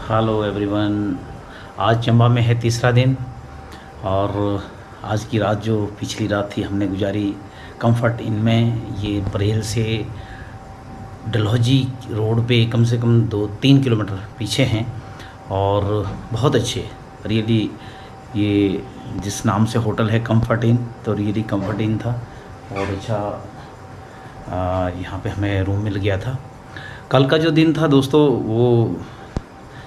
Hello everyone. आज चंबा में है तीसरा दिन और आज की रात जो पिछली रात थी हमने गुजारी कंफर्ट इन में। ये बरेल से डलहौजी रोड पे कम से कम 2-3 किलोमीटर पीछे हैं और बहुत अच्छे रियली। ये जिस नाम से होटल है कंफर्ट इन, तो रियली कंफर्ट इन था और अच्छा यहाँ पे हमें रूम मिल गया था। कल का जो दिन था दोस्तों वो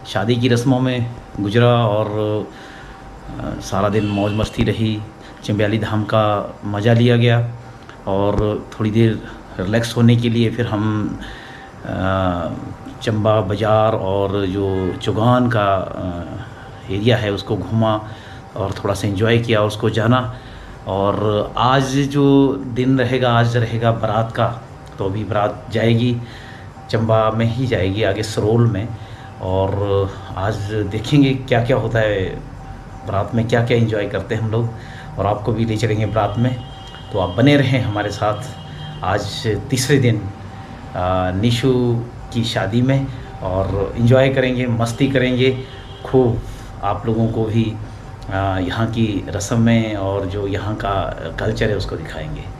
शादी की रस्मों में गुजरा और सारा दिन मौज मस्ती रही, चंबयाली धाम का मज़ा लिया गया और थोड़ी देर रिलैक्स होने के लिए फिर हम चंबा बाज़ार और जो चौगान का एरिया है उसको घूमा और थोड़ा सा एंजॉय किया और उसको जाना। और आज जो दिन रहेगा, आज रहेगा बारात का, तो अभी बारात जाएगी चंबा में ही जाएगी, आगे सरोल में। और आज देखेंगे क्या क्या होता है बारात में, क्या क्या एंजॉय करते हैं हम लोग, और आपको भी ले चलेंगे बारात में। तो आप बने रहें हमारे साथ आज तीसरे दिन निशु की शादी में और एंजॉय करेंगे, मस्ती करेंगे खूब। आप लोगों को भी यहाँ की रस्में और जो यहाँ का कल्चर है उसको दिखाएंगे।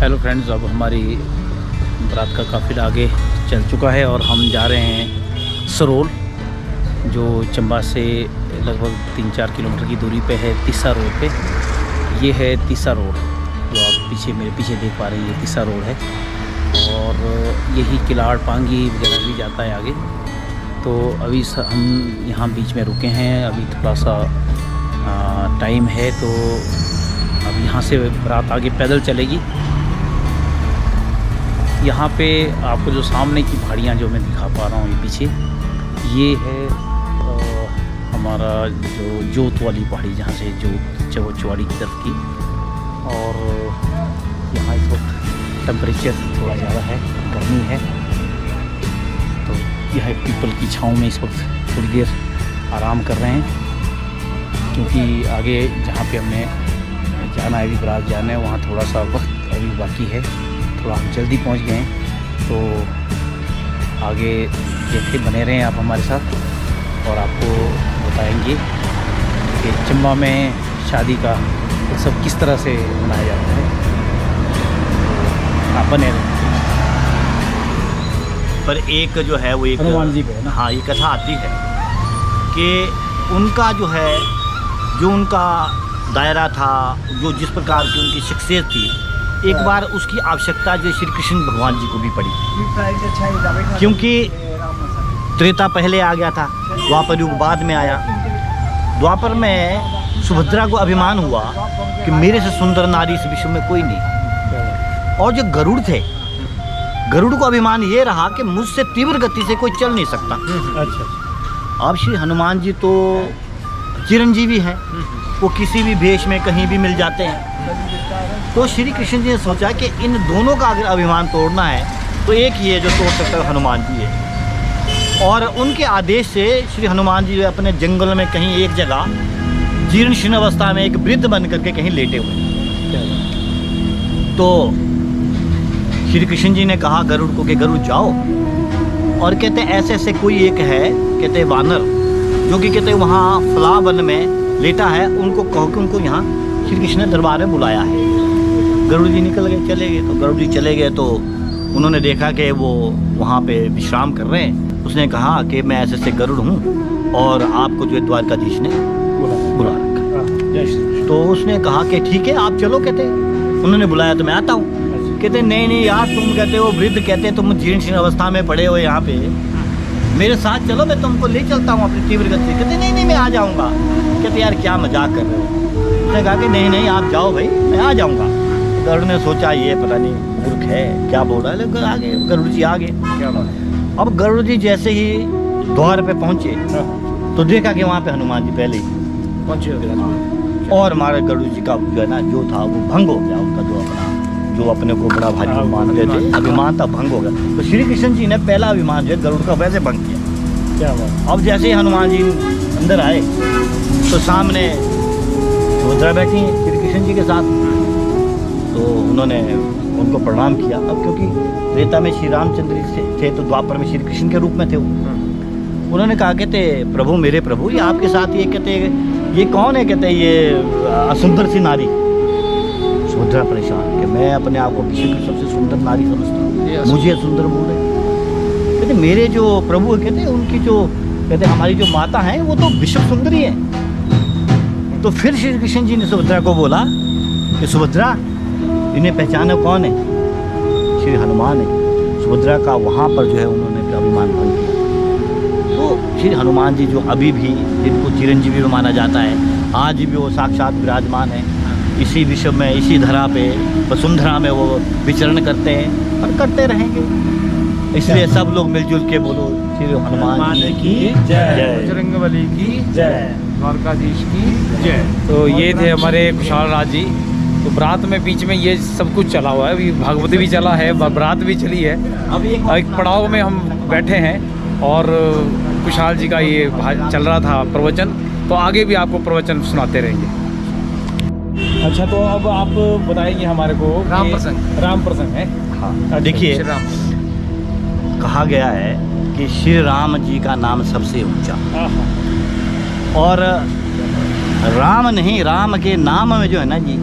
हेलो फ्रेंड्स, अब हमारी बारात का काफ़िला आगे चल चुका है और हम जा रहे हैं सरोल, जो चंबा से लगभग 3-4 किलोमीटर की दूरी पे है। तीसा रोड पे ये है। तीसा रोड जो आप मेरे पीछे देख पा रहे हैं, ये तीसा रोड है और यही किलाड़ पांगी वगैरह भी जाता है आगे। तो अभी हम यहाँ बीच में रुके हैं। अभी थोड़ा सा टाइम है, तो अब यहाँ से बारात आगे पैदल चलेगी। यहाँ पे आपको जो सामने की पहाड़ियाँ जो मैं दिखा पा रहा हूँ, ये पीछे ये है हमारा जो जोत वाली पहाड़ी, जहाँ से जोत चौवाड़ी की तरफ की। और यहाँ इस वक्त टेम्परेचर थोड़ा ज़्यादा है, गर्मी है, तो यह पीपल की छाँव में इस वक्त थोड़ी देर आराम कर रहे हैं, क्योंकि आगे जहाँ पे हमने जाना है, अभी बारात जाना है, वहाँ थोड़ा सा वक्त अभी बाकी है। थोड़ा हम जल्दी पहुंच गए हैं, तो आगे देखते बने रहें आप हमारे साथ और आपको बताएंगे कि चंबा में शादी का उत्सव किस तरह से मनाया जाता है। आप बने रहें। पर एक जो है वो एक हनुमान जी पे है ना। हाँ, ये कथा आती है कि उनका जो उनका दायरा था, जो जिस प्रकार की उनकी शख्सियत थी, एक बार उसकी आवश्यकता जो श्री कृष्ण भगवान जी को भी पड़ी, क्योंकि त्रेता पहले आ गया था, द्वापर युग बाद में आया। द्वापर में सुभद्रा को अभिमान हुआ कि मेरे से सुंदर नारी इस विश्व में कोई नहीं। और जो गरुड़ थे, गरुड़ को अभिमान ये रहा कि मुझसे तीव्र गति से कोई चल नहीं सकता। अच्छा। अब श्री हनुमान जी तो चिरंजीवी हैं, वो किसी भी भेष में कहीं भी मिल जाते हैं। तो श्री कृष्ण जी ने सोचा कि इन दोनों का अगर अभिमान तोड़ना है तो एक ही है जो तोड़ सकता है, हनुमान जी है। और उनके आदेश से श्री हनुमान जी अपने जंगल में कहीं एक जगह जीर्ण शीर्ण अवस्था में एक वृद्ध बन करके कहीं लेटे हुए। तो श्री कृष्ण जी ने कहा गरुड़ को कि गरुड़ जाओ, और कहते ऐसे ऐसे कोई एक है, कहते वानर, जो कि कहते वहाँ फला वन में लेटा है, उनको कहो कि उनको यहाँ श्री कृष्ण ने दरबार में बुलाया है। गरुड़ जी निकल गए, चले गए। तो गरुड़ जी चले गए तो उन्होंने देखा कि वो वहाँ पे विश्राम कर रहे हैं। उसने कहा कि मैं ऐसे से गरुड़ हूँ और आपको जो द्वारकाधीश ने बुला रखा। तो उसने कहा कि ठीक है आप चलो, कहते उन्होंने बुलाया तो मैं आता हूँ। कहते नहीं यार, तुम कहते हो वृद्ध, कहते तुम जीर्ण शीर्ण अवस्था में पड़े हो यहाँ पे, मेरे साथ चलो, मैं तुमको ले चलता हूँ अपनी तीव्र गति। कहते नहीं मैं आ जाऊँगा। कहते यार क्या मजाक कर रहे हो। उसने कहा कि नहीं आप जाओ भाई, मैं आ जाऊँगा। गरुड़ ने सोचा ये पता नहीं मूर्ख है, क्या बोल रहा है, लेकिन आगे गरुड़ जी आ गए। अब गरुड़ जी जैसे ही द्वार पे पहुँचे तो देखा कि वहाँ पे हनुमान जी पहले ही पहुँचे, और हमारे गरुड़ जी का जो है ना जो था वो भंग हो गया, उनका जो अपना जो अपने को बड़ा भारी मानते थे, अभिमान था भंग हो गया। तो श्री कृष्ण जी ने पहला अभिमान जो है गरुड़ का वैसे भंग किया। क्या बात। अब जैसे ही हनुमान जी अंदर आए तो सामने सुभद्रा बैठी हैं श्री कृष्ण जी के साथ, तो उन्होंने उनको प्रणाम किया। अब क्योंकि त्रेता में श्री रामचंद्र जी थे तो द्वापर में श्री कृष्ण के रूप में थे वो। उन्होंने कहा, कहते प्रभु मेरे प्रभु, ये आपके साथ ये कहते ये कौन है, कहते ये असुंदर सी नारी। सुभद्रा परेशान कि मैं अपने आप को विश्व की सबसे सुंदर नारी समझता हूँ, मुझे सुंदर बोले। कहते मेरे जो प्रभु है, कहते उनकी जो कहते हमारी जो माता हैं वो तो विश्व सुंदरी है। तो फिर श्री कृष्ण जी ने सुभद्रा को बोला कि सुभद्रा, इन्हें पहचानो कौन है, श्री हनुमान है। सुभद्रा का वहाँ पर जो है उन्होंने अभिमान भंग किया। तो श्री हनुमान जी जो अभी भी जिनको चिरंजीवी माना जाता है, आज भी वो साक्षात विराजमान है इसी विश्व में, इसी धरा पे वसुंधरा में वो विचरण करते हैं और करते रहेंगे। इसलिए सब लोग मिलजुल के बोलो श्री हनुमान जी की जय, बजरंगबली की जय, द्वारकाधीश की जय। तो ये थे हमारे खुशहाल राज जी। तो बरात में बीच में ये सब कुछ चला हुआ है, अभी भागवत भी चला है, बरात भी चली है। अब एक पड़ाव में हम बैठे हैं और खुशहाल जी का ये चल रहा था प्रवचन, तो आगे भी आपको प्रवचन सुनाते रहेंगे। अच्छा, तो अब आप बताएंगे हमारे को राम प्रसंग। राम प्रसंग है। हाँ, देखिए श्री राम कहा गया है कि श्री राम जी का नाम सबसे ऊंचा, और राम नहीं, राम के नाम में जो है ना जी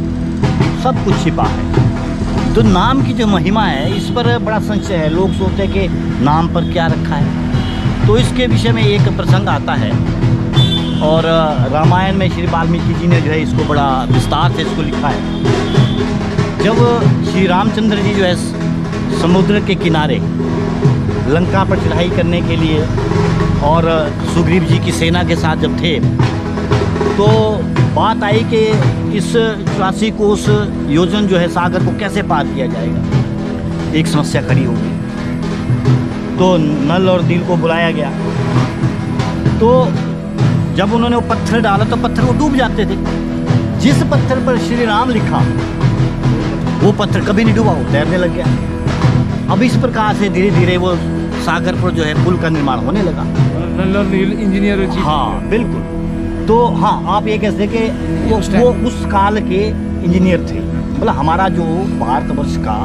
सब कुछ छिपा है। तो नाम की जो महिमा है इस पर बड़ा संशय है। लोग सोचते हैं कि नाम पर क्या रखा है, तो इसके विषय में एक प्रसंग आता है और रामायण में श्री वाल्मीकि जी ने जो है इसको बड़ा विस्तार से इसको लिखा है। जब श्री रामचंद्र जी जो है समुद्र के किनारे लंका पर चढ़ाई करने के लिए और सुग्रीव जी की सेना के साथ जब थे, तो बात आई कि इस 84 कोस योजन जो है सागर को कैसे पार किया जाएगा। एक समस्या खड़ी होगी। तो नल और दिल को बुलाया गया। तो जब उन्होंने वो पत्थर डाला तो पत्थर वो डूब जाते थे। जिस पत्थर पर श्री राम लिखा वो पत्थर कभी नहीं डूबा, वो तैरने लग गया। अब इस प्रकार से धीरे धीरे वो सागर पर जो है पुल का निर्माण होने लगा। इंजीनियर। हाँ बिल्कुल। तो हाँ, आप ये कह सकते कि वो उस काल के इंजीनियर थे। मतलब हमारा जो भारतवर्ष का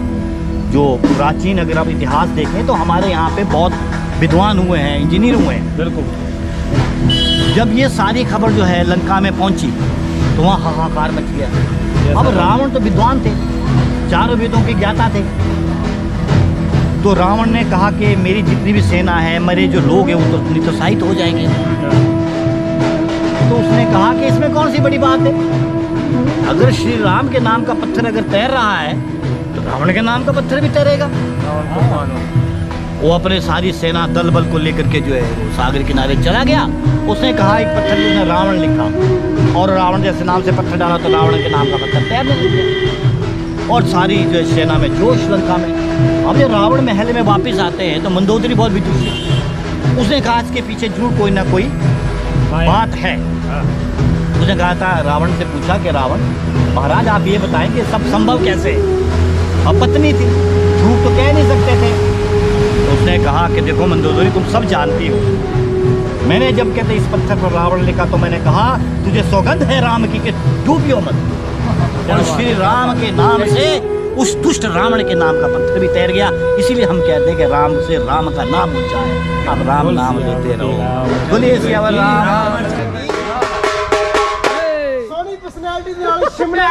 जो प्राचीन अगर आप इतिहास देखें तो हमारे यहाँ पे बहुत विद्वान हुए हैं, इंजीनियर हुए हैं। बिल्कुल। जब ये सारी खबर जो है लंका में पहुंची तो वहाँ हाहाकार मच गया। अब रावण तो विद्वान थे, चारों वेदों के ज्ञाता थे। तो रावण ने कहा कि मेरी जितनी भी सेना है, मेरे जो लोग हैं वो तो निरुत्साहित हो जाएंगे। तो उसने कहा कि इसमें कौन सी बड़ी बात है, अगर श्री राम के नाम का पत्थर अगर तैर रहा है तो रावण के नाम का पत्थर भी तैरेगा। वो अपने सारी सेना दल बल को लेकर के जो है वो सागर किनारे चला गया। उसने कहा एक पत्थर जिसने रावण लिखा, और रावण जैसे नाम से पत्थर डाला तो रावण के नाम का पत्थर तैरने लग गया। और सारी जो है सेना में जोश लंका में। अब जब रावण महल में वापस आते हैं तो मंदोदरी बहुत विदुषी है। उसने कहा इसके पीछे जरूर कोई ना कोई बात है। उसने कहा था, रावण से पूछा कि रावण महाराज आप ये बताएं कि सब संभव कैसे। अब पत्नी थी, झूठ तो कह नहीं सकते थे। तो उसने कहा कि देखो मंदोदरी तुम सब जानती हो, मैंने जब कहते इस पत्थर पर रावण लिखा तो मैंने कहा तुझे सौगंध है राम की कि डूबियो मत। और श्री राम के नाम से उस दुष्ट रावण के नाम का पत्थर भी तैर गया। इसीलिए हम कहते हैं कि राम से राम का नाम ऊंचा है। आप राम नाम लेते रहो। बोलिए सियावर राम। सोनी पर्सनालिटी ਦੇ ਨਾਲ ਸ਼ਿਮਲੇ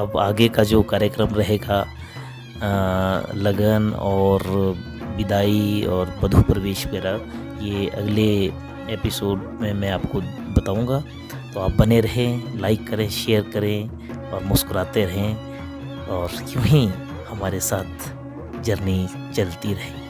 अब आगे का जो कार्यक्रम रहेगा, लगन और विदाई और वधू प्रवेश वगैरह, ये अगले एपिसोड में मैं आपको बताऊंगा। तो आप बने रहें, लाइक करें, शेयर करें और मुस्कुराते रहें, और यूं ही हमारे साथ जर्नी चलती रहे।